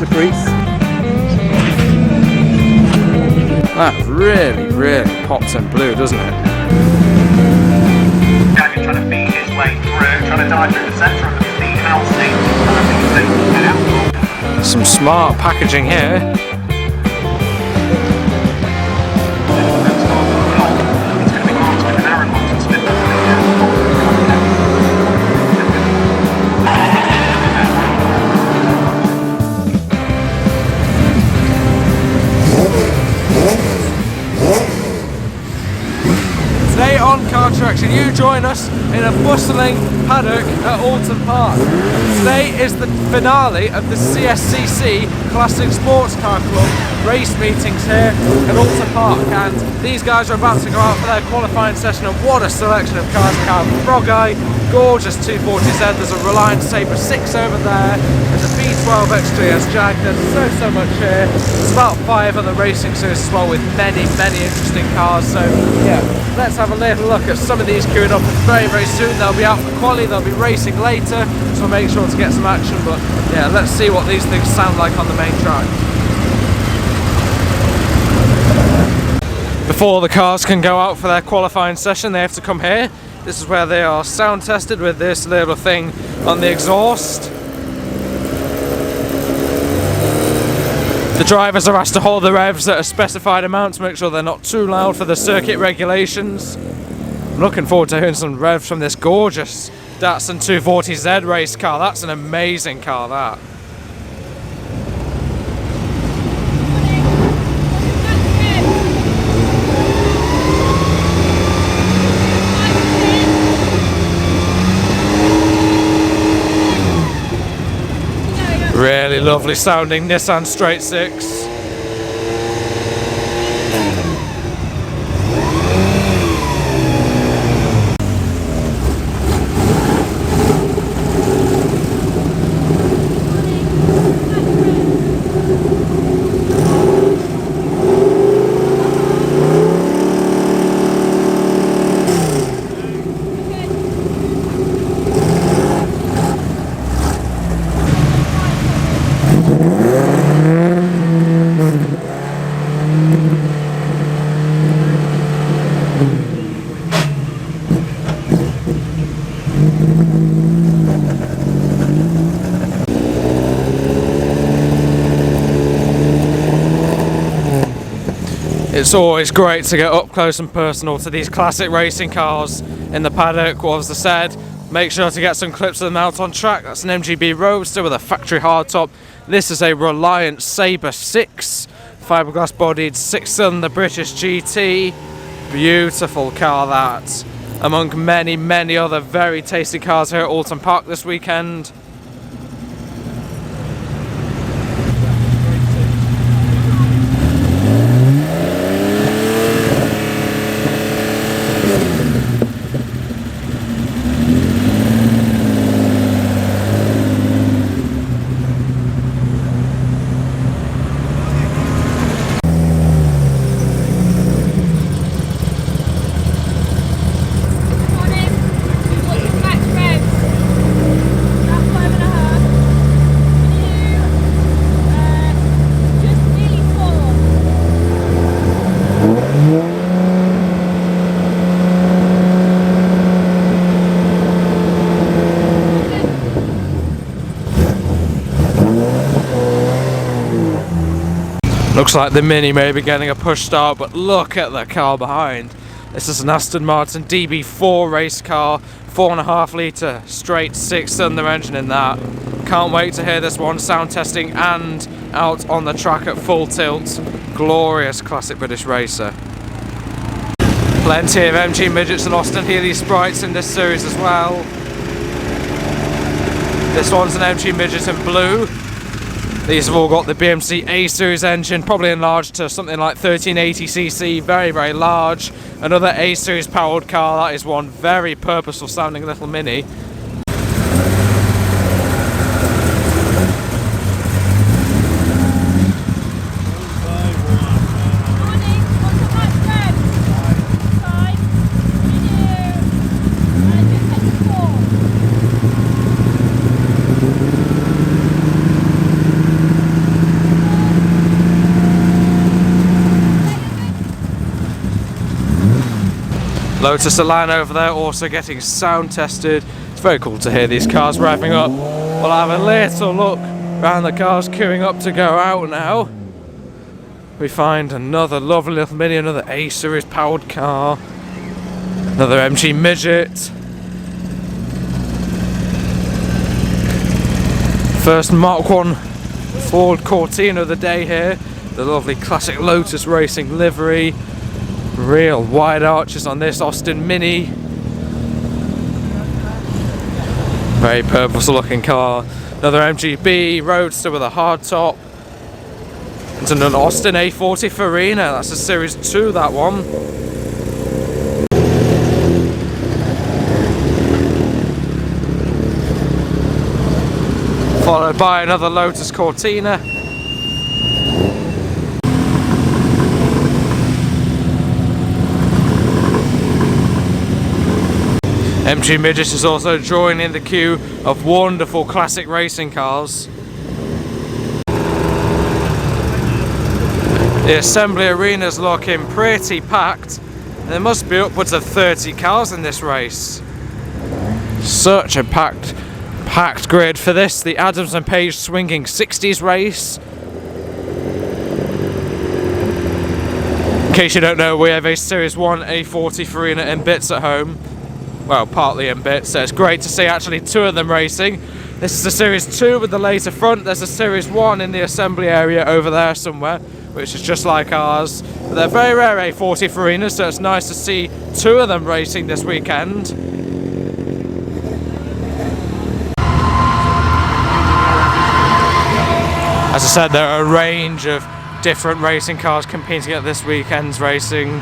Caprice. That really pops in blue, doesn't it? Guy trying to feed his way through, trying to dive through the centre of the housing. Some smart packaging here. Today on Car Traction, you join us in a bustling paddock at Oulton Park. Today is the finale of the CSCC Classic Sports Car Club race meetings here at Oulton Park, and these guys are about to go out for their qualifying session, and what a selection of cars we have. Frog Eye, gorgeous 240Z, there's a Reliant Sabre Six over there, there's a B12 XJS Jag, there's so much here. There's about 5 other racing series as well with many interesting cars, so yeah, let's have a little look at some of these queuing up very soon. They'll be out for quali, they'll be racing later, so we'll make sure to get some action, but yeah, let's see what these things sound like on the main track. Before the cars can go out for their qualifying session, they have to come here. This is where they are sound tested with this little thing on the exhaust. The drivers are asked to hold the revs at a specified amount to make sure they're not too loud for the circuit regulations. I'm looking forward to hearing some revs from this gorgeous Datsun 240Z race car. That's an amazing car, that. Really lovely sounding Nissan Straight Six. It's always great to get up close and personal to these classic racing cars in the paddock. Well, as I said, make sure to get some clips of them out on track. That's an MGB Roadster with a factory hardtop. This is a Reliant Sabre Six, fiberglass bodied 6-cylinder British GT. Beautiful car, that. Among many other very tasty cars here at Oulton Park this weekend. Looks like the Mini may be getting a push start, but look at the car behind. This is an Aston Martin DB4 race car, 4.5 litre straight 6-cylinder engine in that. Can't wait to hear this one sound testing and out on the track at full tilt. Glorious classic British racer. Plenty of MG midgets and Austin Healey sprites in this series as well. This one's an MG midget in blue. These have all got the BMC A series engine, probably enlarged to something like 1380cc, very large. Another A series powered car, that is one very purposeful sounding little Mini. Lotus Elan over there also getting sound tested. It's very cool to hear these cars revving up. We'll have a little look around the cars queuing up to go out now. We find another lovely little Mini, another A series powered car, another MG Midget. First Mark 1 Ford Cortina of the day here. The lovely classic Lotus Racing livery. Real wide arches on this Austin Mini. Very purposeful looking car. Another MGB Roadster with a hard top. It's an Austin A40 Farina. That's a Series 2, that one. Followed by another Lotus Cortina. MG Midget is also joining the queue of wonderful classic racing cars. The assembly arena is looking pretty packed. There must be upwards of 30 cars in this race. Such a packed grid for this, the Adams and Page Swinging Sixties race. In case you don't know, we have a Series 1 A40 Farina in bits at home. Well, partly in bits, so it's great to see actually two of them racing. This is the Series 2 with the laser front. There's a Series 1 in the assembly area over there somewhere, which is just like ours. But they're very rare A40 Farinas, so it's nice to see two of them racing this weekend. As I said, there are a range of different racing cars competing at this weekend's racing.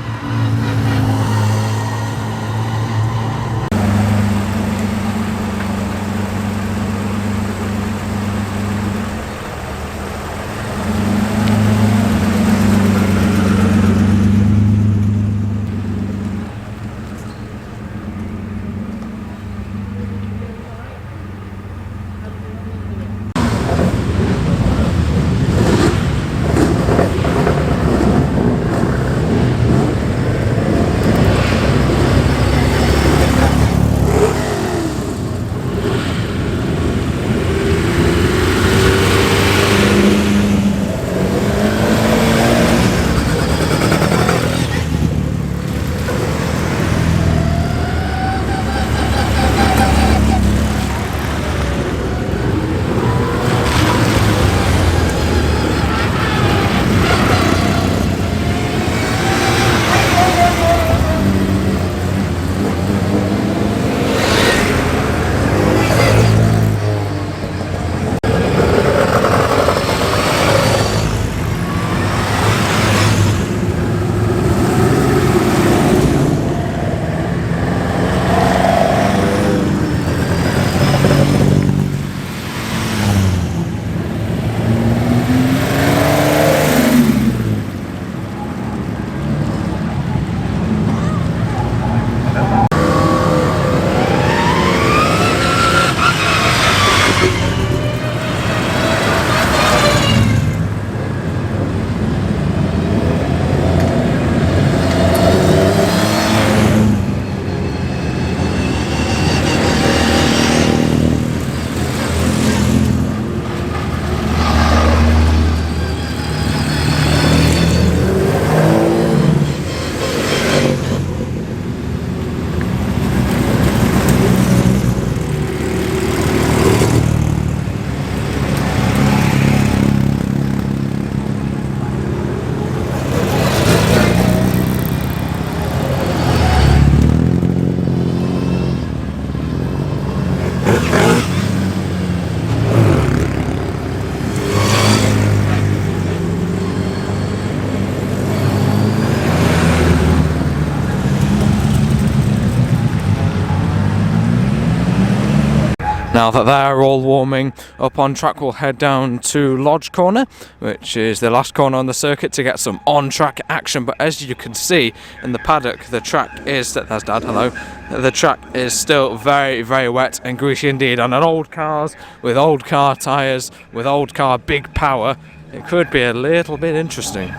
Now that they're all warming up on track, we'll head down to Lodge Corner, which is the last corner on the circuit, to get some on-track action. But as you can see in the paddock, the track is, there's Dad, hello, the track is still very, very wet and greasy indeed. On an old cars, with old car tyres, with old car big power, it could be a little bit interesting.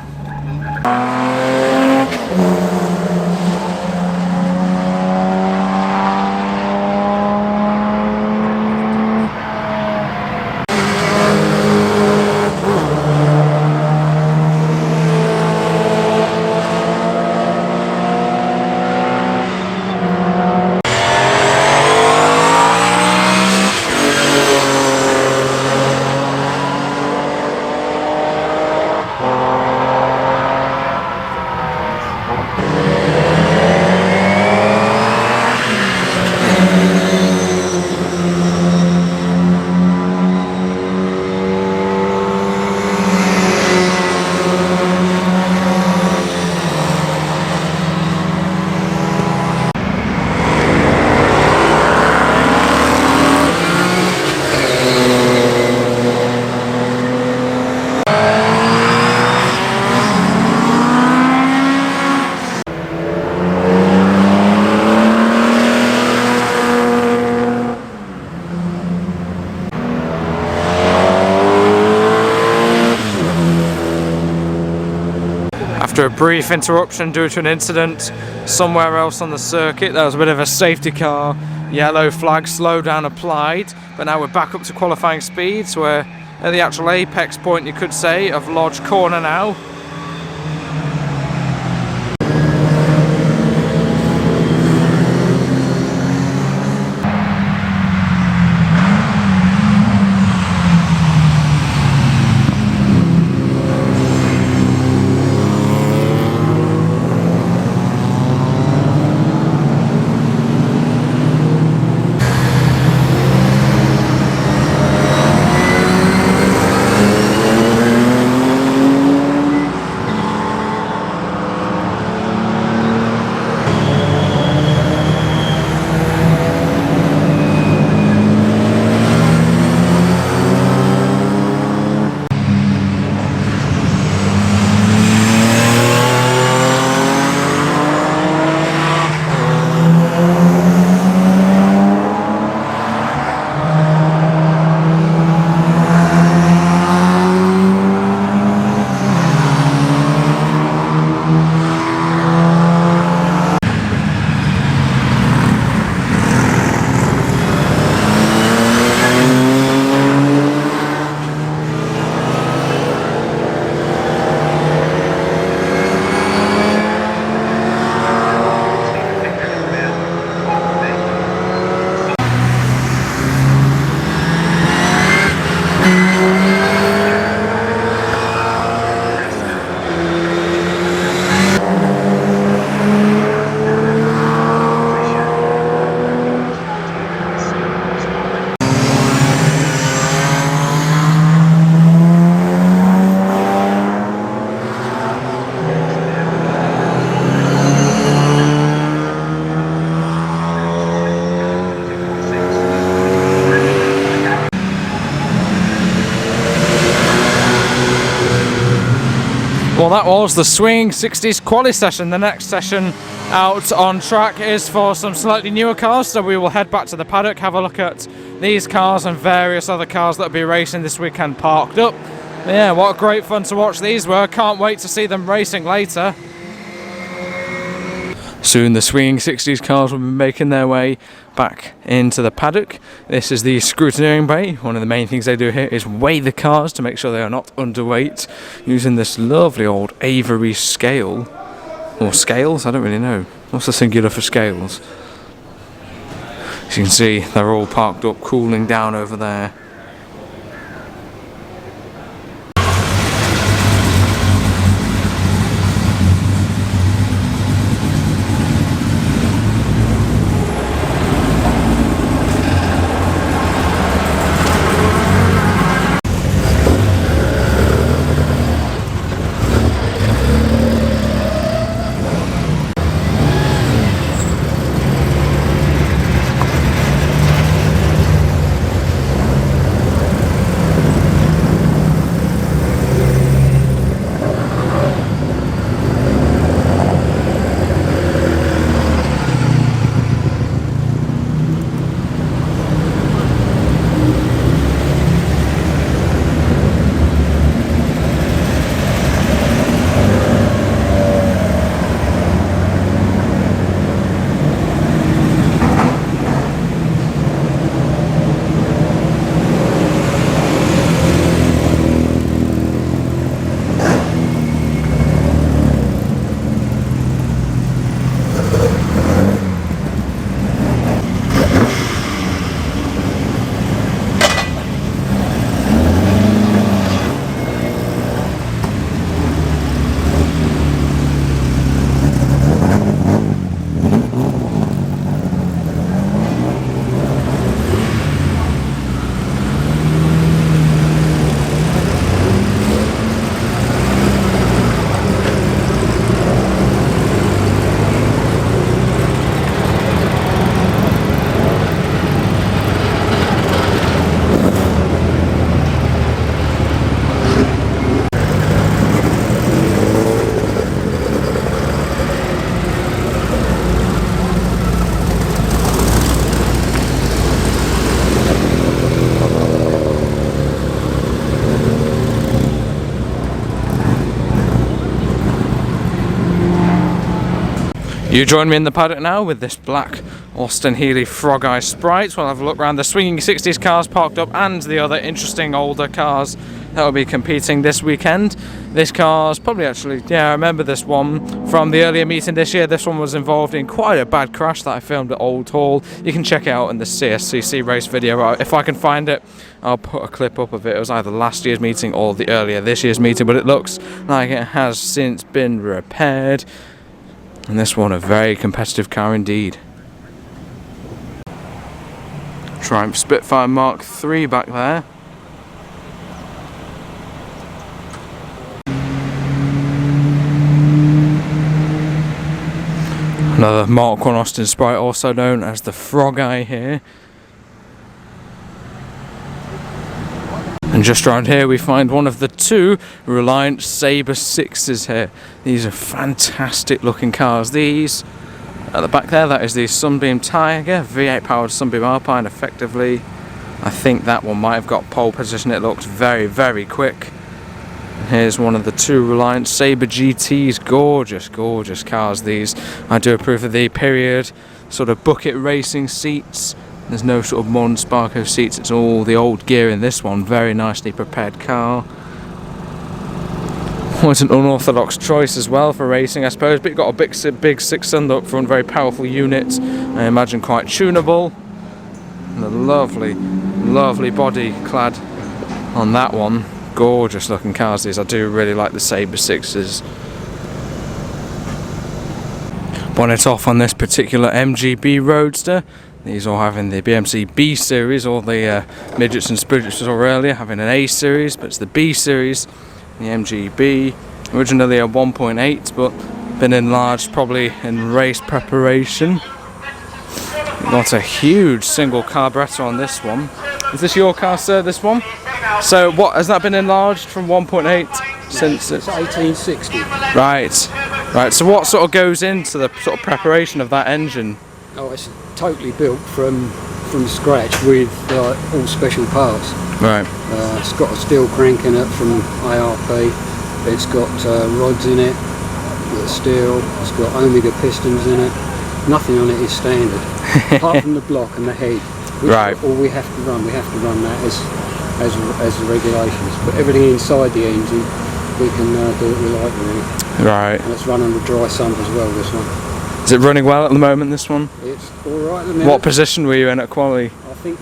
brief interruption due to an incident somewhere else on the circuit. There was a bit of a safety car, yellow flag, slowdown applied, but now we're back up to qualifying speeds. We're at the actual apex point, you could say, of Lodge Corner now. Well, that was the Swinging Sixties quali session. The next session out on track is for some slightly newer cars, so we will head back to the paddock, have a look at these cars and various other cars that will be racing this weekend parked up. Yeah, what great fun to watch these were. Can't wait to see them racing later. Soon the Swinging Sixties cars will be making their way back into the paddock. This is the scrutineering bay. One of the main things they do here is weigh the cars to make sure they are not underweight, using this lovely old Avery scale. Or scales? I don't really know. What's the singular for scales? As you can see, they're all parked up, cooling down over there. You join me in the paddock now with this black Austin Healey Frog Eye Sprite. We'll have a look around the Swinging 60s cars parked up and the other interesting older cars that will be competing this weekend. This car's probably actually, yeah, I remember this one from the earlier meeting this year. This one was involved in quite a bad crash that I filmed at Old Hall. You can check it out in the CSCC race video. If I can find it, I'll put a clip up of it. It was either last year's meeting or the earlier this year's meeting, but it looks like it has since been repaired. And this one, a very competitive car indeed. Triumph Spitfire Mark III back there. Another Mark 1 Austin Sprite, also known as the Frog Eye here. And just around here we find one of the two Reliant Sabre Sixes here. These are fantastic looking cars. These, at the back there, that is the Sunbeam Tiger, V8 powered Sunbeam Alpine effectively. I think that one might have got pole position. It looks very, very quick. And here's one of the two Reliant Sabre GTs. Gorgeous, gorgeous cars these. I do approve of the period sort of bucket racing seats. There's no sort of modern Sparko seats, it's all the old gear in this one. Very nicely prepared car. Well, it's an unorthodox choice as well for racing, I suppose, but you've got a big six-cylinder up front, very powerful unit. I imagine quite tunable. And a lovely, lovely body clad on that one. Gorgeous looking cars these. I do really like the Sabre Sixes. Bonnet off on this particular MGB Roadster. These all having the BMC B series, all the midgets and spridgets we saw earlier having an A series, but it's the B series, the MGB. Originally a 1.8, but been enlarged probably in race preparation. Got a huge single carburetor on this one. Is this your car, sir, this one? So what, has that been enlarged from 1.8 since it's 1860? Right, so what sort of goes into the sort of preparation of that engine? Oh, it's totally built from scratch with all special parts. Right. It's got a steel crank in it from ARP. It's got rods in it, steel. It's got Omega pistons in it. Nothing on it is standard, apart from the block and the head. Right. All we have to run. We have to run that as the regulations. But everything inside the engine, we can do it we like really. Right. And it's run under dry sump as well. This one. Is it running well at the moment, this one? It's alright at the minute. What position were you in at quali? I think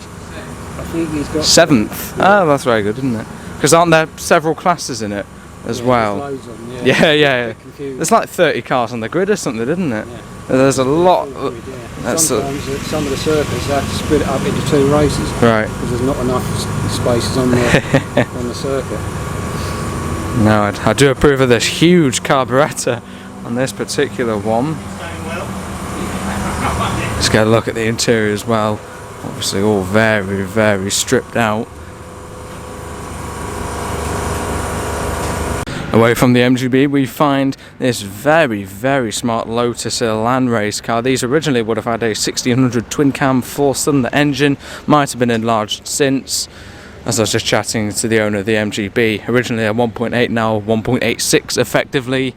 he's got 7th. Yeah. Oh, that's very good, isn't it? Because aren't there several classes in it as well? There's loads of them, Yeah. There's like 30 cars on the grid or something, isn't it? Yeah. There's a lot. Sometimes at some of the circuits they have to split it up into 2 races. Right. Because there's not enough spaces on the circuit. No, I do approve of this huge carburettor on this particular one. Let's get a look at the interior as well. Obviously all very, very stripped out. Away from the MGB we find this very, very smart Lotus Elan race car. These originally would have had a 1600 twin cam 4-cylinder engine. Might have been enlarged since. As I was just chatting to the owner of the MGB. Originally a 1.8, now 1.86 effectively.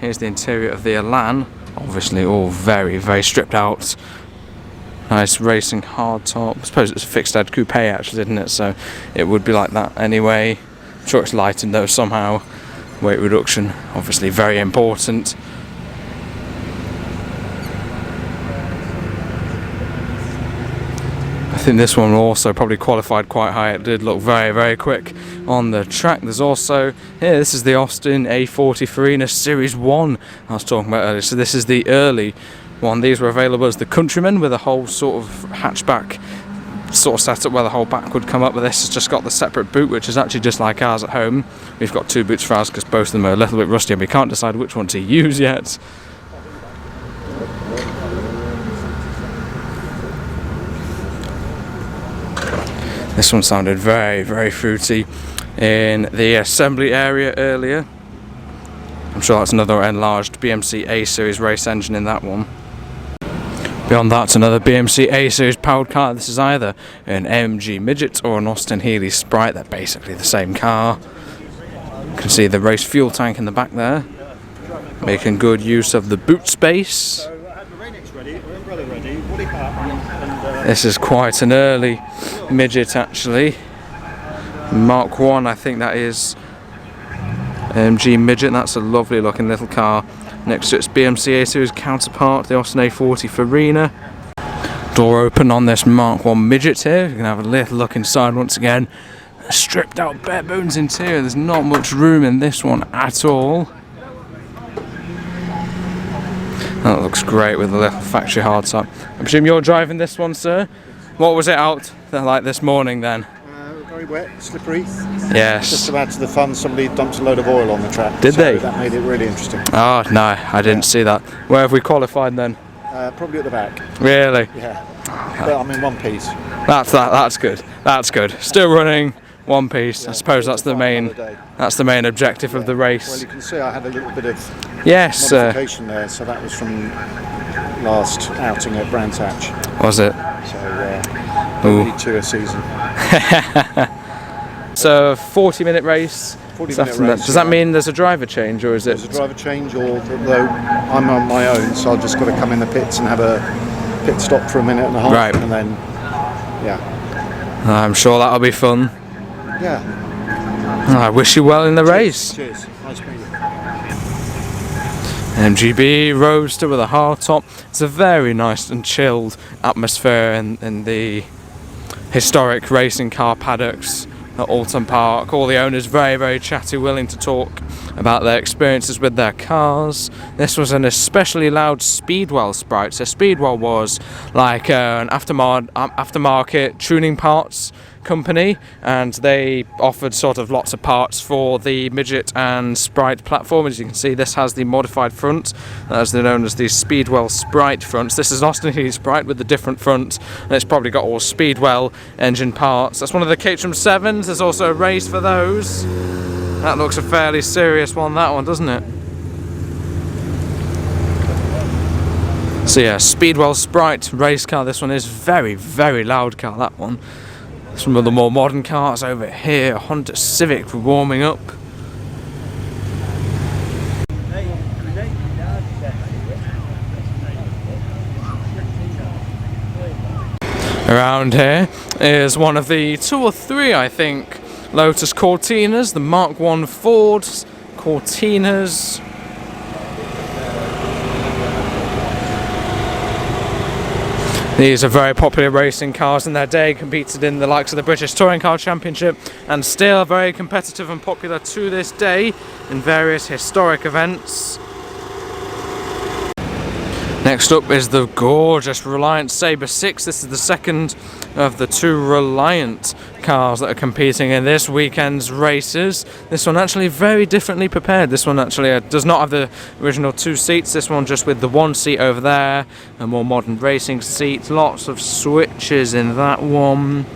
Here's the interior of the Elan. Obviously all very, very stripped out. Nice racing hardtop. I suppose it's a fixed head coupe actually, isn't it? So it would be like that anyway. I'm sure it's lightened though somehow. Weight reduction, obviously very important. I think this one also probably qualified quite high. It did look very, very quick on the track. There's also, here, this is the Austin A43 in a Series 1 I was talking about earlier. So this is the early one. These were available as the Countryman with a whole sort of hatchback sort of setup where the whole back would come up, but this has just got the separate boot, which is actually just like ours at home. We've got 2 boots for ours because both of them are a little bit rusty and we can't decide which one to use yet. This one sounded very, very fruity in the assembly area earlier. I'm sure that's another enlarged BMC A series race engine in that one. Beyond that, another BMC A series powered car. This is either an MG Midget or an Austin Healey Sprite. They're basically the same car. You can see the race fuel tank in the back there, making good use of the boot space. This is quite an early midget actually. Mark 1, I think that is MG midget. That's a lovely looking little car. Next to its BMC A Series counterpart, the Austin A40 Farina. Door open on this Mark 1 midget here. You can have a little look inside once again. Stripped out bare bones interior. There's not much room in this one at all. That looks great with the little factory hardtop. I presume you're driving this one, sir? What was it out like this morning then? Very wet, slippery. Yes. Just to add to the fun, somebody dumped a load of oil on the track. Did they? That made it really interesting. Oh, no, I didn't see that. Where have we qualified then? Probably at the back. Really? Yeah. But I'm in one piece. That's good. That's good. Still running one piece. I suppose that's the main objective of the race. Well, you can see I had a little bit of modification there, so that was from last outing at Brands Hatch. Was it? So only 2 a season. So 40-minute race. 40-minute race. Does that mean there's a driver change, or is it? There's a driver change, although I'm on my own, so I've just got to come in the pits and have a pit stop for a minute and a half, right. And then, yeah. I'm sure that'll be fun. Yeah. I wish you well in the race. Cheers. Nice meeting you. MGB Roadster with a hard top. It's a very nice and chilled atmosphere in the historic racing car paddocks at Oulton Park. All the owners very, very chatty, willing to talk about their experiences with their cars. This was an especially loud Speedwell sprite. So Speedwell was like an aftermarket tuning parts company, and they offered sort of lots of parts for the midget and sprite platform. As you can see, this has the modified front, as they're known as the Speedwell Sprite fronts. This is an Austin Healey Sprite with a different front, and it's probably got all Speedwell engine parts. That's one of the Caterham 7s. There's also a race for those. That looks a fairly serious one, that one, doesn't it? So yeah, Speedwell Sprite race car. This one is very, very loud car, that one. Some of the more modern cars over here, Honda Civic warming up. Around here is one of the 2 or 3, I think, Lotus Cortinas, the Mark 1 Ford Cortinas. These are very popular racing cars in their day, competed in the likes of the British Touring Car Championship, and still very competitive and popular to this day in various historic events. Next up is the gorgeous Reliant Sabre Six. This is the second of the 2 Reliant cars that are competing in this weekend's races. This one actually very differently prepared. This one actually does not have the original 2 seats. This one just with the 1 seat over there, a more modern racing seat. Lots of switches in that one.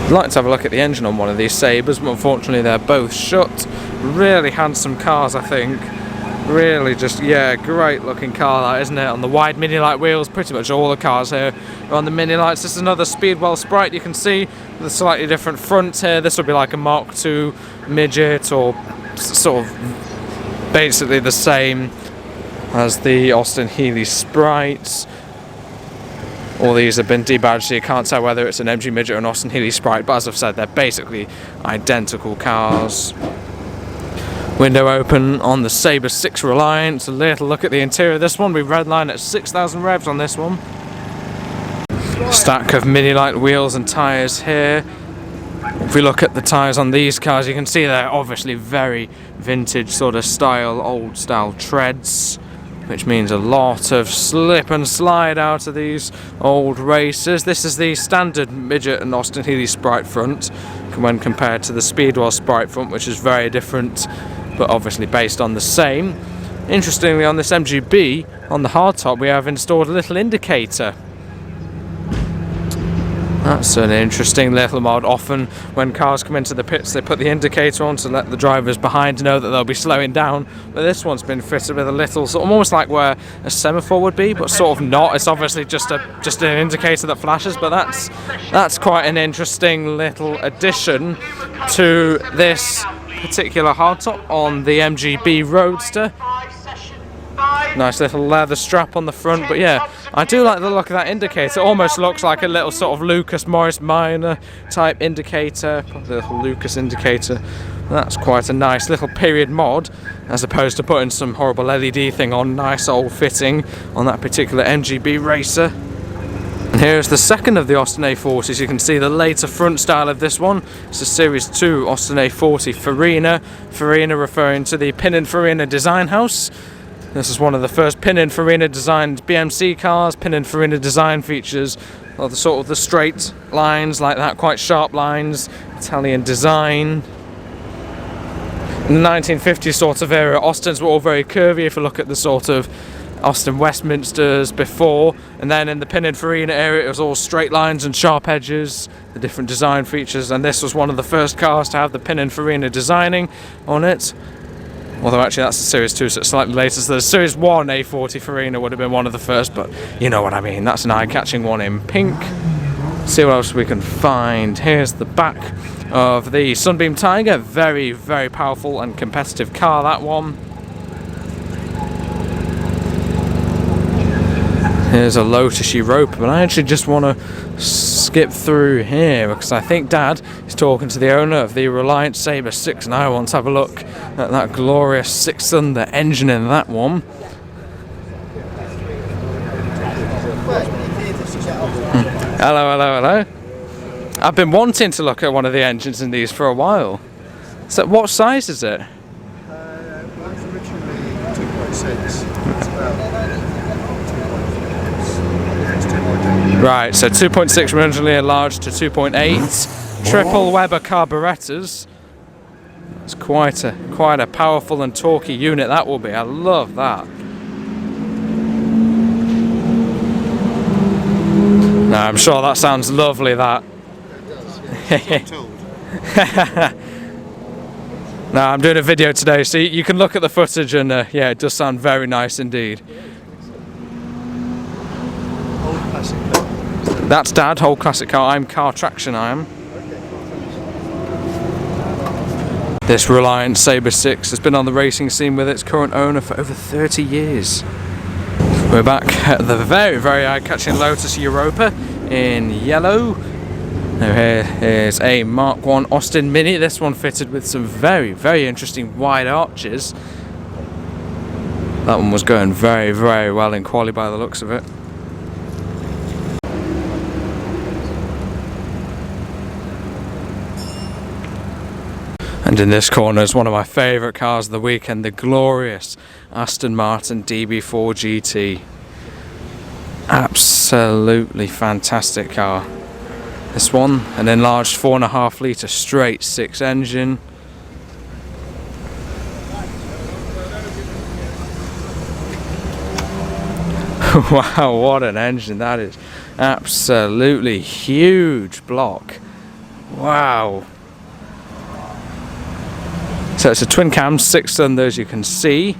I'd like to have a look at the engine on one of these Sabres, but unfortunately they're both shut. Really handsome cars, I think. Really just, yeah, great looking car that, isn't it? On the wide mini light wheels, pretty much all the cars here are on the mini lights. This is another Speedwell Sprite, you can see the slightly different front here. This will be like a Mark II midget, or sort of basically the same as the Austin Healey Sprites. All these have been debadged, so you can't tell whether it's an MG midget or an Austin Healey Sprite, but as I've said, they're basically identical cars. Window open on the Sabre Six Reliant. A little look at the interior of this one. We redline at 6,000 revs on this one. Stack of mini light wheels and tyres here. If we look at the tyres on these cars, you can see they're obviously very vintage sort of style, old style treads, which means a lot of slip and slide out of these old races. This is the standard midget and Austin Healey Sprite front when compared to the Speedwell Sprite front, which is very different, but obviously based on the same. Interestingly, on this MGB, on the hardtop, we have installed a little indicator. That's an interesting little mod. Often when cars come into the pits, they put the indicator on to let the drivers behind know that they'll be slowing down. But this one's been fitted with a little, sort of almost like where a semaphore would be, but sort of not. It's obviously just an indicator that flashes, but that's quite an interesting little addition to this particular hardtop on the MGB Roadster. Nice little leather strap on the front, but yeah, I do like the look of that indicator. It almost looks like a little sort of Lucas Morris Minor type indicator, probably a little Lucas indicator. That's quite a nice little period mod, as opposed to putting some horrible LED thing on. Nice old fitting on that particular MGB racer. And here's the second of the Austin A40s. You can see the later front style of this one. It's a Series 2 Austin A40 Farina. Farina referring to the Pininfarina design house. This is one of the first Pininfarina designed BMC cars. Pininfarina design features are the sort of the straight lines like that, quite sharp lines, Italian design. In the 1950s sort of era, Austins were all very curvy. If you look at the sort of Austin Westminsters before, and then in the Pininfarina era it was all straight lines and sharp edges, the different design features, and this was one of the first cars to have the Pininfarina designing on it. Although actually that's the Series 2, so it's slightly later. So the Series 1 A40 Farina would have been one of the first, but you know what I mean. That's an eye-catching one in pink. See what else we can find. Here's the back of the Sunbeam Tiger. Very, very powerful and competitive car, that one. Here's a Lotus Europa, but I actually just want to skip through here because I think Dad is talking to the owner of the Reliant Sabre Six, and I want to have a look at that glorious six-cylinder engine in that one. Hello, hello, hello. I've been wanting to look at one of the engines in these for a while. So what size is it? Well, it's originally 2.6. It's about 2.8. Right, so 2.6 originally enlarged to 2.8. Triple Weber carburetors. It's quite a powerful and torquey unit that will be. I love that. No, I'm sure that sounds lovely, that. No, I'm doing a video today, so you can look at the footage and yeah, it does sound very nice indeed. Old classic car. That's Dad, whole classic car. I'm car traction, I am. This Reliant Sabre Six has been on the racing scene with its current owner for over 30 years. We're back at the very, very eye-catching Lotus Europa in yellow. Now here is a Mark 1 Austin Mini. This one fitted with some very, very interesting wide arches. That one was going very, very well in quali by the looks of it. And in this corner is one of my favourite cars of the weekend, the glorious Aston Martin DB4GT. Absolutely fantastic car. This one, an enlarged 4.5 litre straight six engine. Wow, what an engine that is. Absolutely huge block. Wow. So it's a twin cam, 6 cylinders, you can see,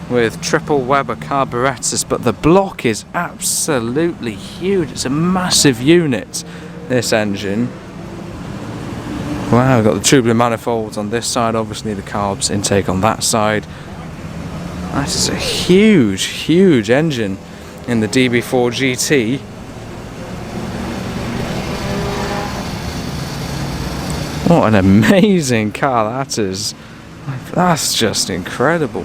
with triple Weber carburetors, but the block is absolutely huge. It's a massive unit, this engine. Wow, we've got the tubular manifolds on this side, obviously the carbs intake on that side. That is a huge, huge engine in the DB4GT. What an amazing car that is. That's just incredible.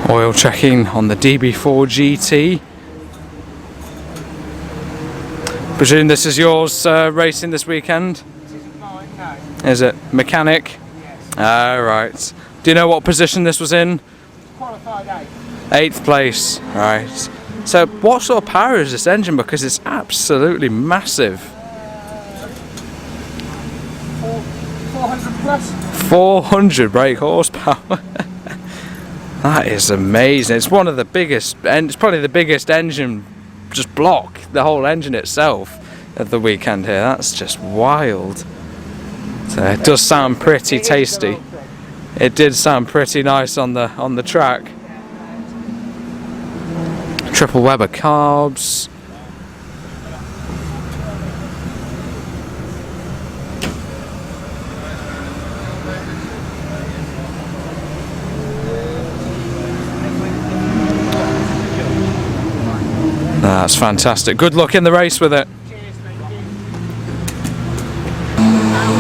Oil checking on the DB4GT. Presume this is yours racing this weekend? This is mine, no. Is it mechanic? Right. Do you know what position this was in? Qualified 8th place. Right. So what sort of power is this engine? Because it's absolutely massive. 400 plus. 400 brake horsepower. That is amazing. It's one of the biggest, and it's probably the biggest engine, just block, the whole engine itself of the weekend here. That's just wild. So it does sound pretty tasty. It did sound pretty nice on the track. Triple Weber carbs. That's fantastic. Good luck in the race with it.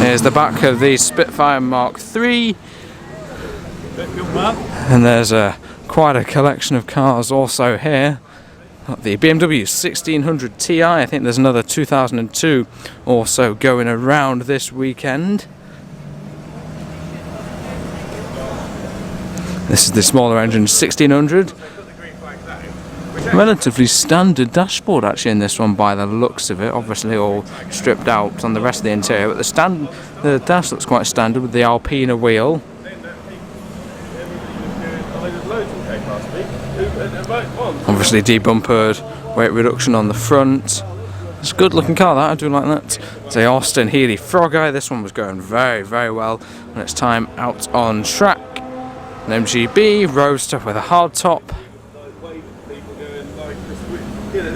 Here's the back of the Spitfire Mark III. And there's quite a collection of cars also here. Got the BMW 1600 Ti. I think there's another 2002 also going around this weekend. This is the smaller engine 1600. Relatively standard dashboard actually in this one by the looks of it. Obviously all stripped out on the rest of the interior, but the dash looks quite standard with the Alpina wheel. Obviously debumpered, weight reduction on the front. It's a good looking car, that, I do like that. It's a Austin Healey Frog Eye. This one was going very, very well when it's time out on track. An MGB Roadster with a hard top. It's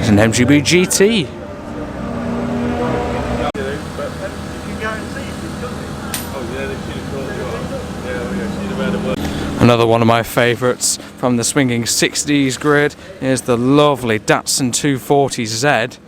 an MGB GT. Another one of my favourites from the Swinging Sixties grid is the lovely Datsun 240Z.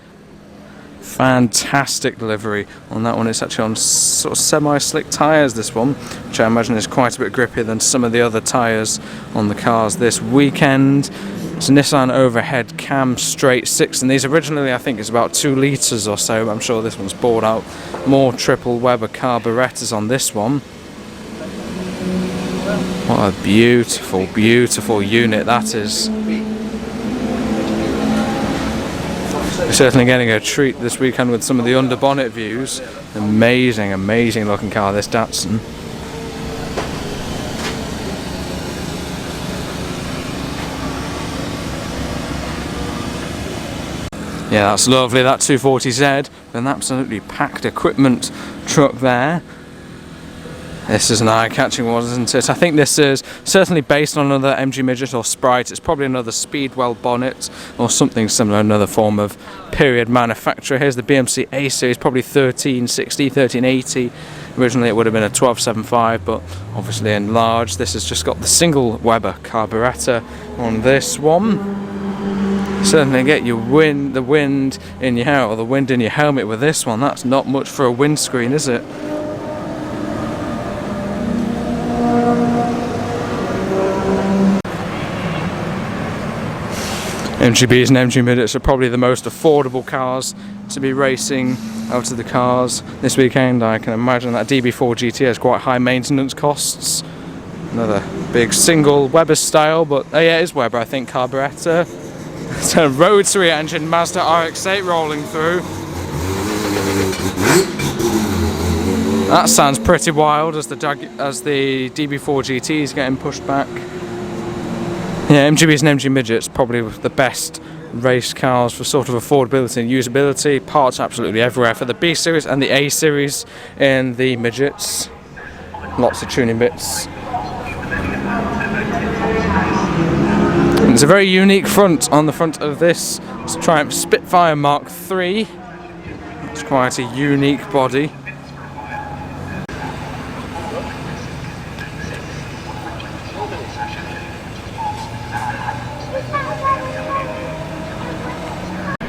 Fantastic delivery on that one. It's actually on sort of semi-slick tyres, this one, which I imagine is quite a bit grippier than some of the other tyres on the cars this weekend. It's a Nissan overhead cam straight 6, and these originally I think is about 2 litres or so, but I'm sure this one's bored out. More triple Weber carburettors on this one. What a beautiful, beautiful unit that is. We're certainly getting a treat this weekend with some of the under bonnet views. Amazing, amazing looking car, this Datsun. Yeah, that's lovely, that 240Z, an absolutely packed equipment truck there. This is an eye-catching one, isn't it? I think this is certainly based on another MG Midget or Sprite. It's probably another Speedwell bonnet or something similar, another form of period manufacturer. Here's the BMC A series, probably 1360, 1380. Originally it would have been a 1275, but obviously enlarged. This has just got the single Weber carburettor on this one. Certainly get your the wind in your hair, or the wind in your helmet with this one. That's not much for a windscreen, is it? MGBs and MG Midgets are probably the most affordable cars to be racing out of the cars this weekend. I can imagine that DB4GT has quite high maintenance costs. Another big single Weber style, but yeah, it is Weber, I think, carburettor. It's a rotary engine Mazda RX-8 rolling through. That sounds pretty wild as the DB4GT is getting pushed back. Yeah, MGBs and MG Midgets probably the best race cars for sort of affordability and usability. Parts absolutely everywhere for the B series and the A series in the Midgets. Lots of tuning bits. And it's a very unique front on the front of this Triumph Spitfire Mark III. It's quite a unique body.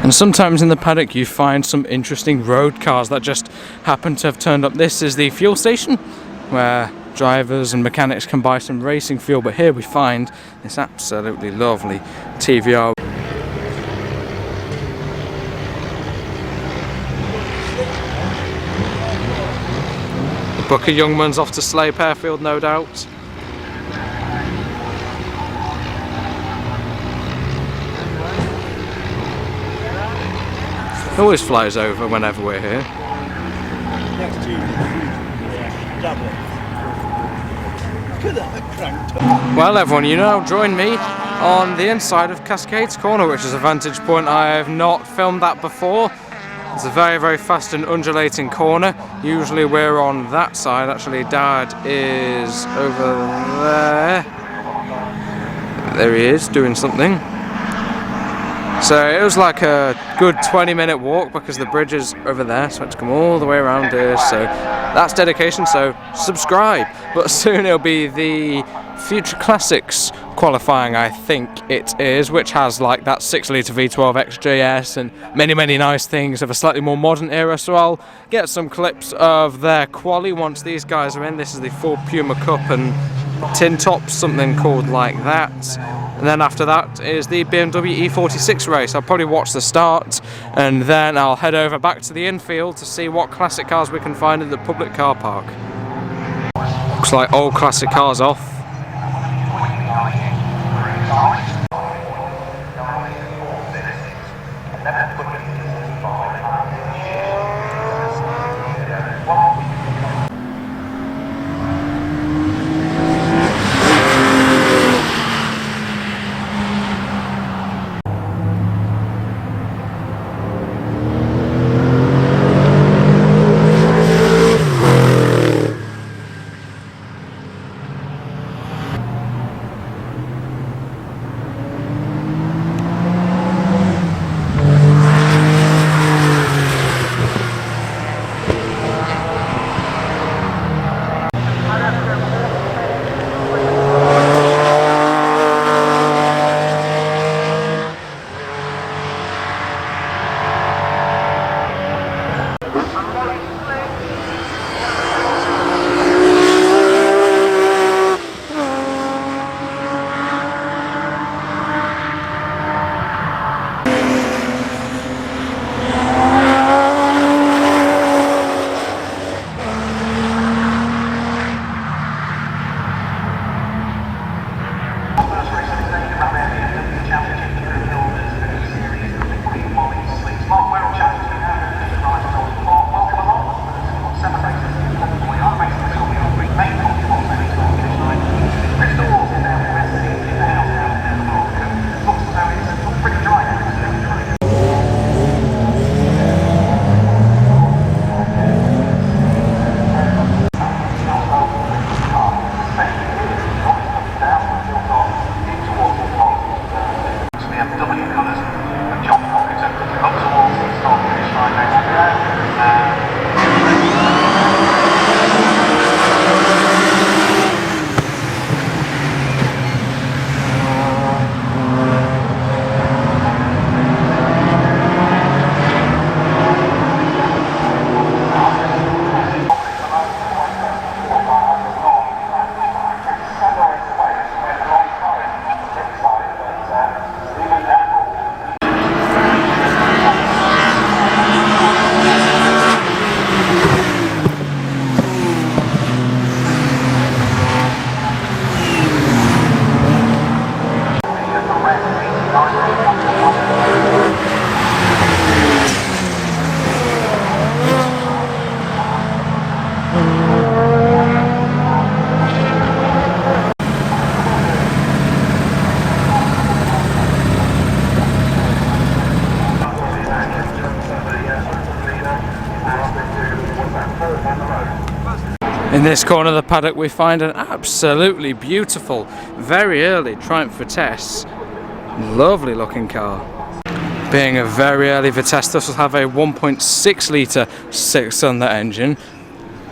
And sometimes in the paddock you find some interesting road cars that just happen to have turned up. This is the fuel station where drivers and mechanics can buy some racing fuel, but here we find this absolutely lovely TVR. Booker Youngman's off to Sleigh Pearfield, no doubt. Always flies over whenever we're here. Well everyone, you now join me on the inside of Cascades Corner, which is a vantage point. I have not filmed that before. It's a very, very fast and undulating corner. Usually we're on that side. Actually, Dad is over there. There he is, doing something. So it was like a good 20-minute walk because the bridge is over there, so I had to come all the way around here. So that's dedication, so subscribe. But soon it'll be the Future Classics qualifying, I think it is, which has like that 6-litre V12 XJS and many, many nice things of a slightly more modern era. So I'll get some clips of their quali once these guys are in. This is the full Puma Cup and tin tops, something called like that. And then after that is the BMW E46 race. I'll probably watch the start and then I'll head over back to the infield to see what classic cars we can find in the public car park. Looks like all classic cars off. In this corner of the paddock we find an absolutely beautiful, very early Triumph Vitesse. Lovely looking car. Being a very early Vitesse, this will have a 1.6 litre 6-cylinder engine.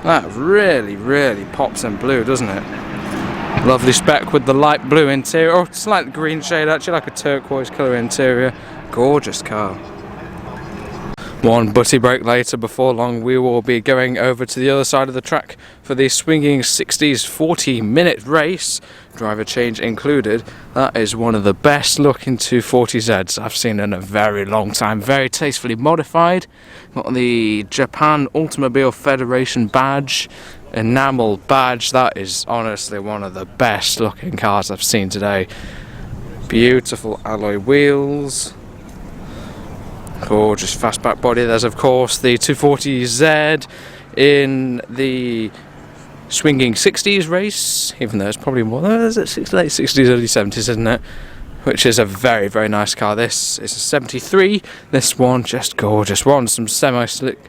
That really, really pops in blue, doesn't it? Lovely spec with the light blue interior, or slight green shade actually, like a turquoise colour interior. Gorgeous car. One butty break later, before long we will be going over to the other side of the track for the Swinging Sixties 40-minute race, driver change included. That is one of the best looking 240Zs I've seen in a very long time. Very tastefully modified. Got the Japan Automobile Federation badge, enamel badge. That is honestly one of the best looking cars I've seen today. Beautiful alloy wheels. Gorgeous fastback body. There's of course the 240Z in the Swinging 60s race, even though it's probably more, late 60s, early 70s, isn't it? Which is a very, very nice car. This is a 73. This one just gorgeous. One, some semi-slick,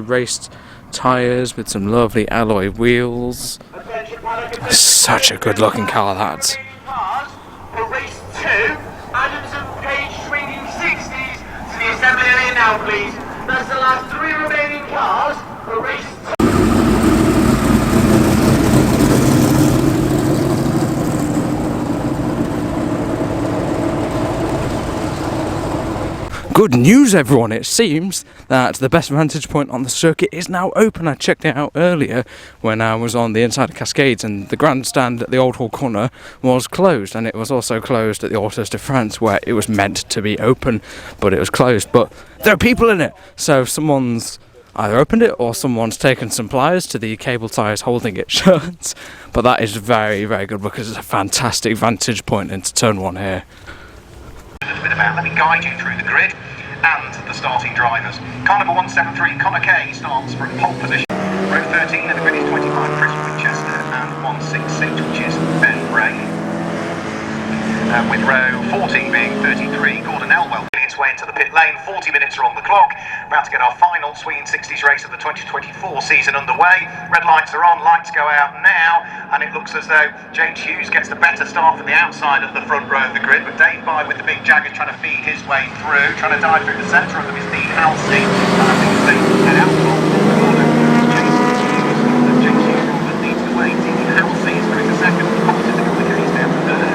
raced tyres with some lovely alloy wheels. Such a good looking car, that. For race 2, Adams and Page Swinging 60s. The assembly area now, please. That's the last 3 remaining cars for race 2. Good news, everyone! It seems that the best vantage point on the circuit is now open. I checked it out earlier when I was on the inside of Cascades, and the grandstand at the Old Hall Corner was closed, and it was also closed at the Autos de France, where it was meant to be open, but it was closed. But there are people in it, so someone's either opened it or someone's taken some pliers to the cable ties holding it shut. But that is very, very good because it's a fantastic vantage point into turn 1 here. A little bit about, let me guide you through the grid and the starting drivers. Car number 173, Connor Kay, starts from pole position. Row 13 of the grid is 25, Chris Winchester, and 166, which is Ben Bray. With row 14 being 33, Gordon Elwell getting its way into the pit lane. 40 minutes are on the clock. About to get our final Swinging 60s race of the 2024 season underway. Red lights are on, lights go out now, and it looks as though James Hughes gets the better start from the outside of the front row of the grid, but Dave By with the big Jag is trying to feed his way through, trying to dive through the centre of them is Dean Halsey, and I think as they head out from the corner, James Hughes that leads the way. Dean Halsey is through the second, Thomas in the complications down the third.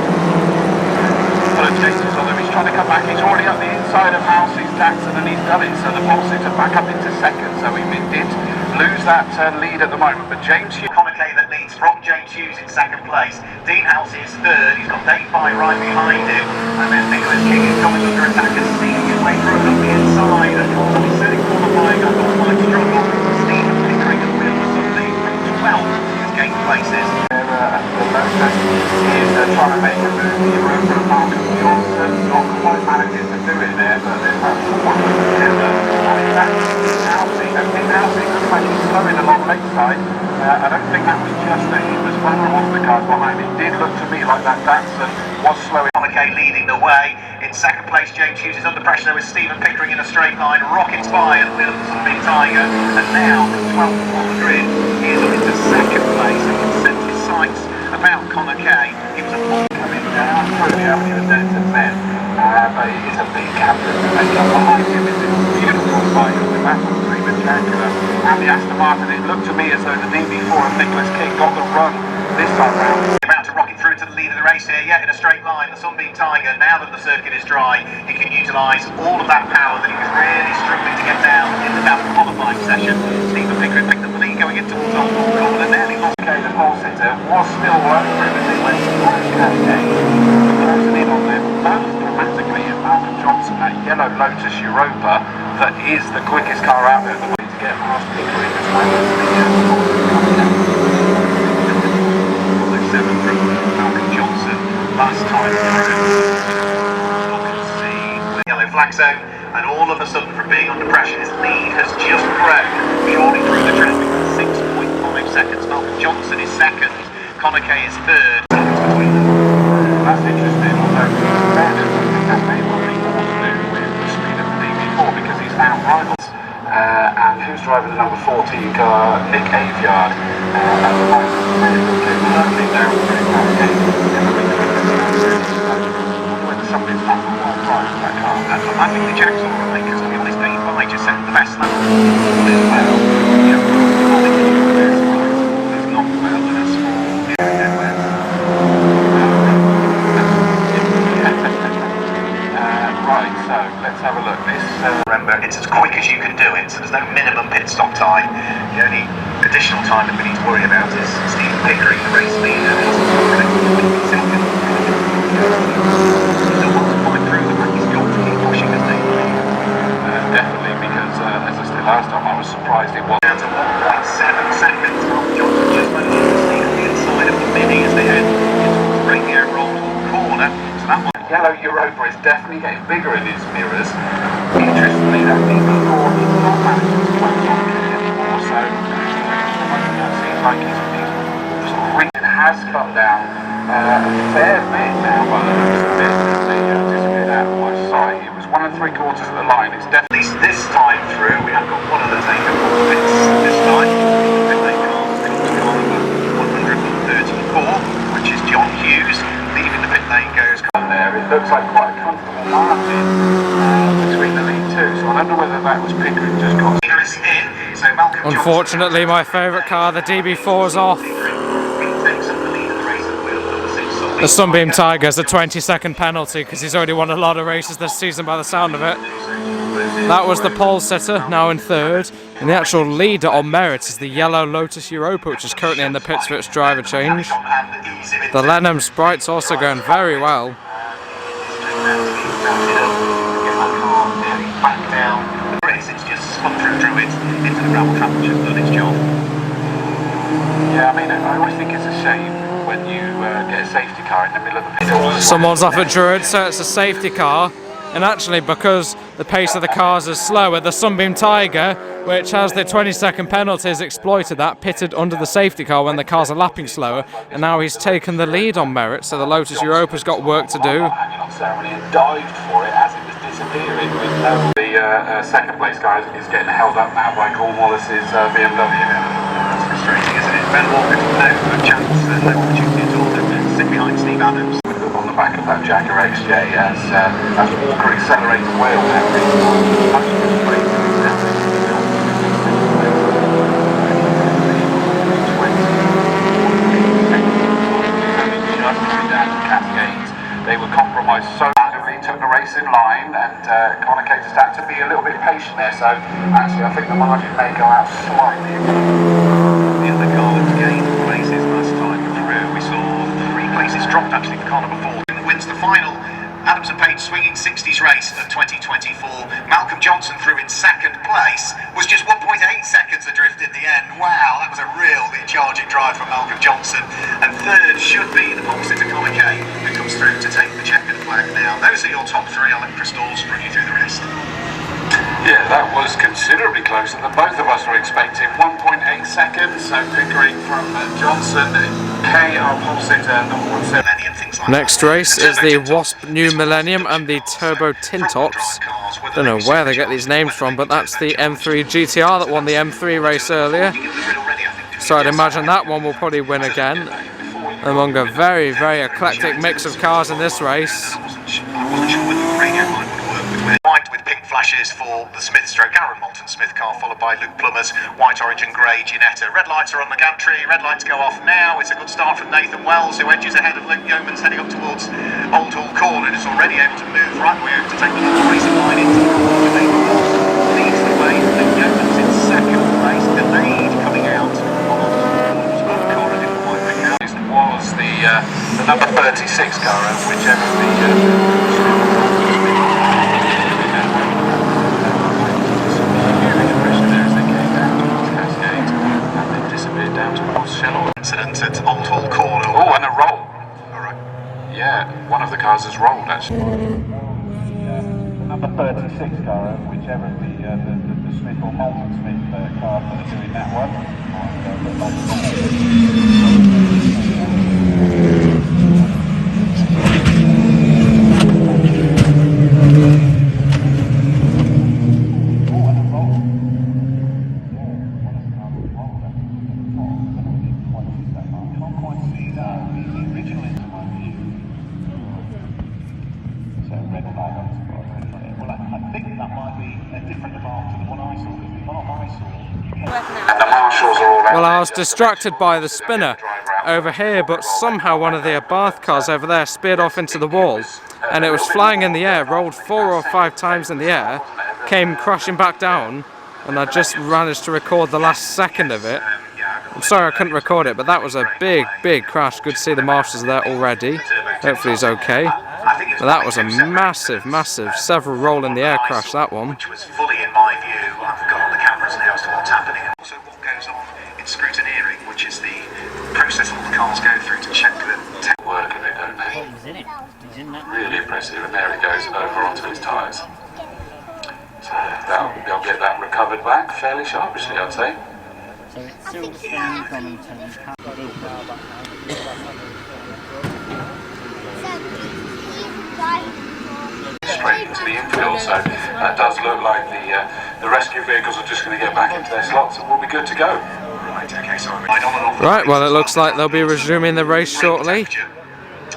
Chases on him, he's trying to come back, he's already up the inside of Halsey's Jackson and he's done it, so the pole sitter back up into second, so he did lose that lead at the moment, but James Hughes... Connor Kay that leads from James Hughes in second place. Dean Halsey is third, he's got Dave By right behind him, and then Nicholas King is coming under attack and seeing his way through up the inside, and he's certainly qualifying under a slight struggle. Stephen Pickering and Will Sunday from 12th has gained places. He is trying to make a move here over Malcolm Johnson, not quite managing to do it there, but there's that one together. And that's Halsey, and Halsey looks like he's slowing along leg side. I don't think that was just that he was well on the cars behind. It did look to me like that Datsun was slowing. Connor Kay leading the way. In second place, James Hughes is under pressure with Stephen Pickering in a straight line. Rockets by and Williams and Big Tiger. And now, 12th on the grid, he is up into second place and can set his sights about Connor Kay. He was a long coming down through the avenue of Denton men, but it is a big captain to make up behind him. It's a beautiful sight of the battle between the Jaguar and the Aston Martin. It looked to me as though the DB4 and Nicholas King got the run this time round. About to rocket through to the lead of the race here, yet in a straight line. The Sunbeam Tiger, now that the circuit is dry, he can utilise all of that power that he was really struggling to get down in the damp qualifying session. Stephen Pickering picked up the lead going into the top corner, nearly lost. Okay, the pole sitter was still working through the thing when he was closing in on them both dramatically, and Malcolm Johnson, that yellow Lotus Europa, that is the quickest car out there, the way to get past Pickering as well as the Seven from Malcolm Johnson last time through. Look and see. Yellow flag zone, and all of a sudden, from being under pressure, his lead has just grown purely through the traffic. 6.5 seconds. Malcolm Johnson is second. Connor Kay is third. Between them. That's interesting, although that may well be more to do with the speed of the DB4 because he's found rivals. And who's driving the number 14 car? Nick Aviard. At the moment, certainly down pretty fast game in the week. Whether somebody's not quite right in that car. I think the Jack's all right, because to be honest, Dave By just set the best lap as well. You know, there's not well in a small area where. Right, so let's have a look. This remember, it's as quick tie. The only additional time that we need to worry about is Steve Pickering, the race leader, is collecting 50 seconds. He still wants to fight through the pack. He's got to keep pushing, hasn't he? Definitely, because as I said last time, I was surprised it was. Down to 1.7 seconds. Johnson just managing to stay at the inside of the Mini as they head towards Radio Roll corner. So that one. Yellow Europa is definitely getting bigger in his mirrors. Interestingly, that DB4 is not managing to wait on it anymore, so it seems like his sort of reach has come down a fair bit now by the looks of it as they disappeared out of my sight. It was 1 3/4 of the line. It's definitely. At least this time through, we have got one other taker for the pits this time. The pit lane car has come to car number 134, which is John Hughes. Leaving the pit lane goes there. It looks like quite a comfortable margin between the lead two, so I don't know whether that was Pickering just got in. So Malcolm Unfortunately, my favourite car, the DB4's off. takes up the lead of the race at wheel number 6. The Sunbeam Tiger's a 20-second penalty because he's already won a lot of races this season by the sound of it. That was the pole sitter, now in third. And the actual leader on merit is the yellow Lotus Europa, which is currently in the pits for its driver change. The Lenham Sprite's also going very well. Back down. It's just spun through it into the gravel trap, which has done its job. Yeah, I mean, I always think it's a shame when you get a safety car in the middle of the pit. Someone's off at Druid, so it's a safety car. And actually, because the pace of the cars is slower, the Sunbeam Tiger, which has the 20-second penalties, exploited that, pitted under the safety car when the cars are lapping slower, and now he's taken the lead on merit, so the Lotus Europa's got work to do. Ceremony and dived for it as it was disappearing. The second place guy is getting held up now by Cornwallis's BMW. That's frustrating, isn't it? Ben Walker, no chance, no opportunity at all to sit behind Steve Adams. On the back of that Jaguar XJ as Walker accelerated well now. Much frustrating. They were compromised so badly, took the race in line, and Conor Case had to be a little bit patient there. So actually, I think the margin may go out slightly. The other car that gained places last time through, we saw 3 places dropped actually for car number 4. Wins the final Adams and Page Swinging Sixties race of 2024. Malcolm Johnson through in second place, was just 1.8 seconds adrift in the end. Wow, that was a real charging drive from Malcolm Johnson. And third should be the pole sitter Conor Kay, who comes through to take the checkered flag now. Those are your top 3. I'll let Chris Dawes run you through the rest. Yeah, that was considerably closer than both of us were expecting. 1.8 seconds, so Pickering from Johnson, Kay, our pole sitter, number 17. Next race is the Wasp New Millennium and the Turbo Tintox. Don't know where they get these names from, but that's the M3 GTR that won the M3 race earlier. So I'd imagine that one will probably win again, among a very, very eclectic mix of cars in this race. White with pink flashes for the Smith stroke Aaron Moulton Smith car, followed by Luke Plummer's white, orange and grey Ginetta. Red lights are on the gantry, red lights go off now. It's a good start from Nathan Wells, who edges ahead of Luke Yeomans heading up towards Oulton Park and is already able to move right way over to take the little racing line into the corner. Nathan Wells leads the way. Luke Yeomans in second place, delayed coming out on Oulton Park. Corner didn't quite pick out. It was the number 36 car, whichever incident at Oulton Corner. Oh, and a roll. Alright. Yeah, one of the cars has rolled actually. Number 36 car, whichever the Smith or Moulton Smith car that are doing that one. Well, I was distracted by the spinner over here, but somehow one of the Abarth cars over there speared off into the wall, and it was flying in the air, rolled 4 or 5 times in the air, came crashing back down, and I just managed to record the last second of it. I'm sorry I couldn't record it, but that was a big crash. Good to see the marshals there already. Hopefully he's okay. But that was a massive, several roll in the air crash, that one. Which was fully in my view. I've got all the cameras now as to what's happening. Also what goes on in scrutineering, which is the process all the cars go through to check the Work of it, don't they? He's in it. He's in that. Really impressive, and there it goes over onto his tyres. So they'll get that recovered back fairly sharpishly, I'd say. So it's still standing on and turning. Straight into the infield, so that does look like the rescue vehicles are just going to get back into their slots and we'll be good to go. Right, well it looks like they'll be resuming the race shortly.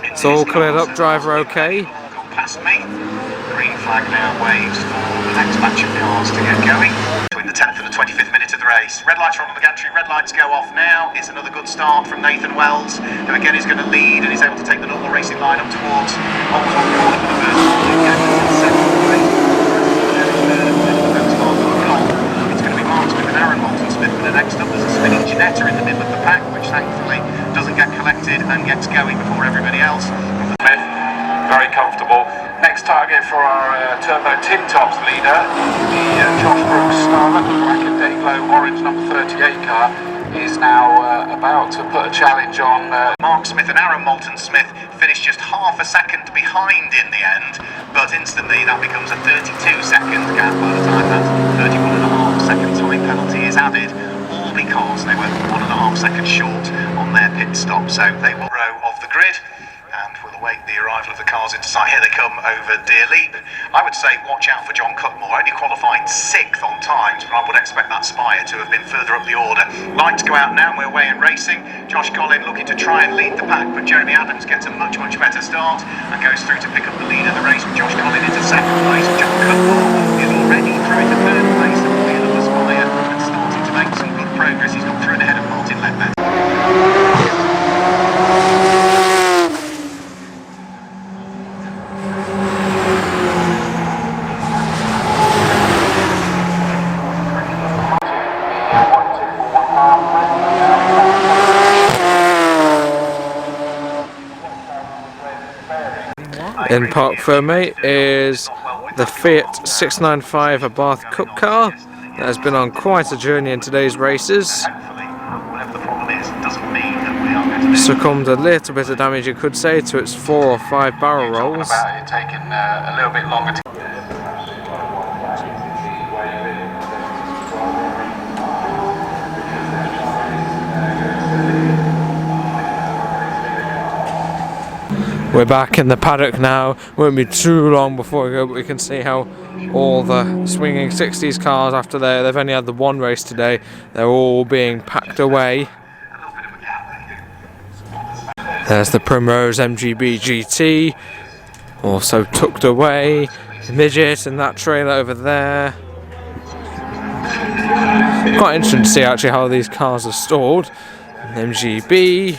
It's all cleared up, driver okay. Past me. Green flag now waves for the next batch of cars to get going. Between the 10th and the 25th minute of the race. Red lights are on the gantry, red lights go off now. It's another good start from Nathan Wells, who again is going to lead and is able to take the normal racing line up towards Oulton Park for the first time. Again, it's second place. It's going to be Mark Smith and Aaron Moulton Smith for the next up. There's a spinning Ginetta in the middle of the pack, which thankfully doesn't get collected and gets going before everybody else. Smith, very comfortable. Next target for our Turbo Tin Tops leader, the Josh Brooks Starlet, the black and day glow orange number 38 car, is now about to put a challenge on. Mark Smith and Aaron Moulton Smith finished just half a second behind in the end, but instantly that becomes a 32-second gap by the time that 31.5-second time penalty is added, all because they were 1.5 seconds short on their pit stop, so they will row off the grid. And we'll await the arrival of the cars into sight. Here they come over Deer Leap. I would say watch out for John Cutmore, only qualifying 6th on times, but I would expect that Spire to have been further up the order. Lights go out now and we're away and racing. Josh Collin looking to try and lead the pack, but Jeremy Adams gets a much better start and goes through to pick up the lead of the race with Josh Collin into 2nd place. John Cutmore is already through into 3rd place at the wheel of the Spire and starting to make some good progress. He's got through and ahead of Martin Ledbetter. In Park Ferme is the Fiat 695 Abarth Cup car that has been on quite a journey in today's races. Succumbed a little bit of damage, you could say, to its 4 or 5 barrel rolls. About it taking a little bit longer to We're back in the paddock now. Won't be too long before we go, but we can see how all the Swinging Sixties cars, after they've only had the one race today, they're all being packed away. There's the Primrose MGB GT, also tucked away. Midget and that trailer over there. Quite interesting to see actually how these cars are stored. MGB.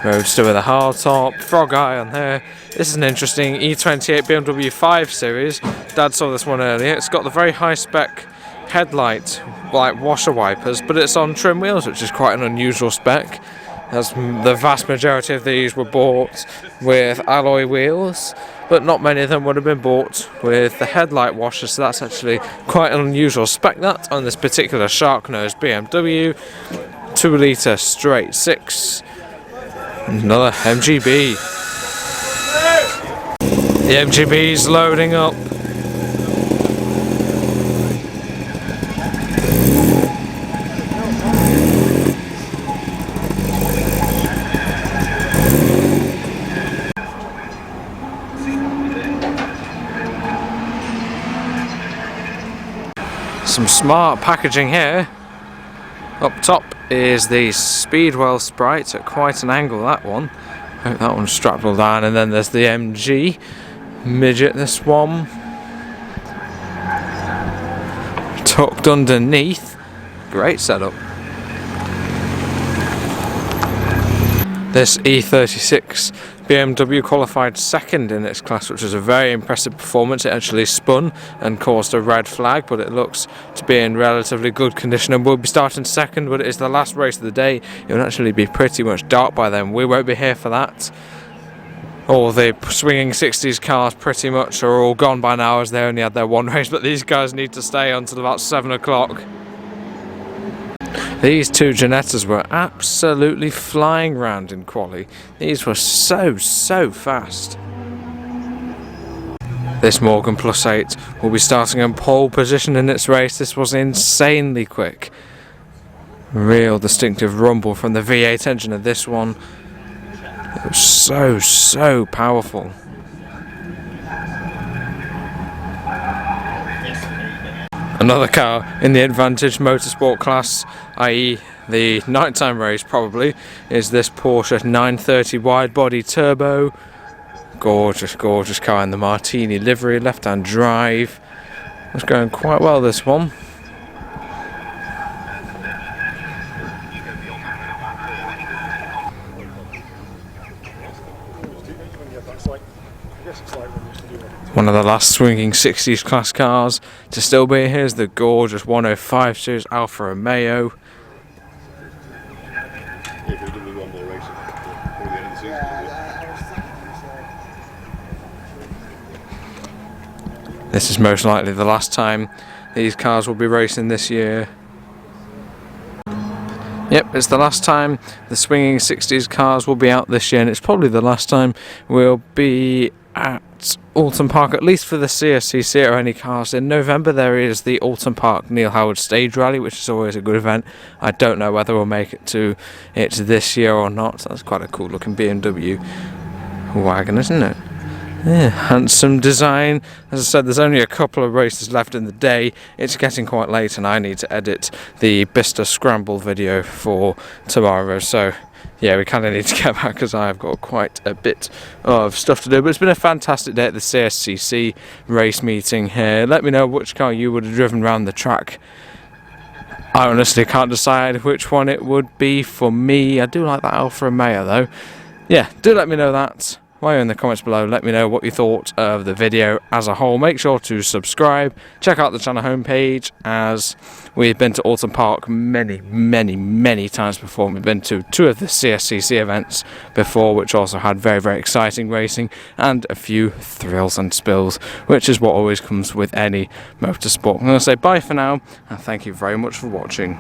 Roadster with a hardtop, Frog Eye on there. This is an interesting E28 BMW 5 Series. Dad saw this one earlier. It's got the very high spec headlight, like washer wipers, but it's on trim wheels, which is quite an unusual spec. As the vast majority of these were bought with alloy wheels, but not many of them would have been bought with the headlight washer, so that's actually quite an unusual spec that on this particular shark-nosed BMW 2-litre straight 6. Another MGB. The MGB's loading up. Some smart packaging here. Up top is the Speedwell Sprite at quite an angle, that one. Hope that one's strapped all down, and then there's the MG Midget, this one. Tucked underneath. Great setup. This E36 BMW qualified second in its class, which was a very impressive performance. It actually spun and caused a red flag, but it looks to be in relatively good condition and will be starting second, but it is the last race of the day. It will actually be pretty much dark by then. We won't be here for that. All the Swinging Sixties cars pretty much are all gone by now, as they only had their one race, but these guys need to stay until about 7 o'clock. These two Ginettas were absolutely flying round in quali. These were so fast. This Morgan Plus 8 will be starting in pole position in its race. This was insanely quick. Real distinctive rumble from the V8 engine of this one. It was so powerful. Another car in the Vantage motorsport class, i.e. the nighttime race probably, is this Porsche 930 wide body turbo. Gorgeous car in the Martini livery, left-hand drive. It's going quite well, this one. One of the last Swinging Sixties class cars to still be here is the gorgeous 105 Series Alfa Romeo. This is most likely the last time these cars will be racing this year. Yep, it's the last time the Swinging Sixties cars will be out this year, and it's probably the last time we'll be at Oulton Park, at least for the CSCC or any cars. In November there is the Oulton Park Neil Howard Stage Rally, which is always a good event. I don't know whether we'll make it to it this year or not. That's quite a cool looking BMW wagon, isn't it? Yeah, handsome design. As I said, there's only a couple of races left in the day. It's getting quite late and I need to edit the Bicester Scramble video for tomorrow, so yeah, we kind of need to get back because I've got quite a bit of stuff to do. But it's been a fantastic day at the CSCC race meeting here. Let me know which car you would have driven around the track. I honestly can't decide which one it would be for me. I do like that Alfa Romeo though. Yeah, do let me know that while you're in the comments below. Let me know what you thought of the video as a whole. Make sure to subscribe, check out the channel homepage, as we've been to Oulton Park many times before. We've been to 2 of the CSCC events before, which also had very exciting racing and a few thrills and spills, which is what always comes with any motorsport. I'm going to say bye for now, and thank you very much for watching.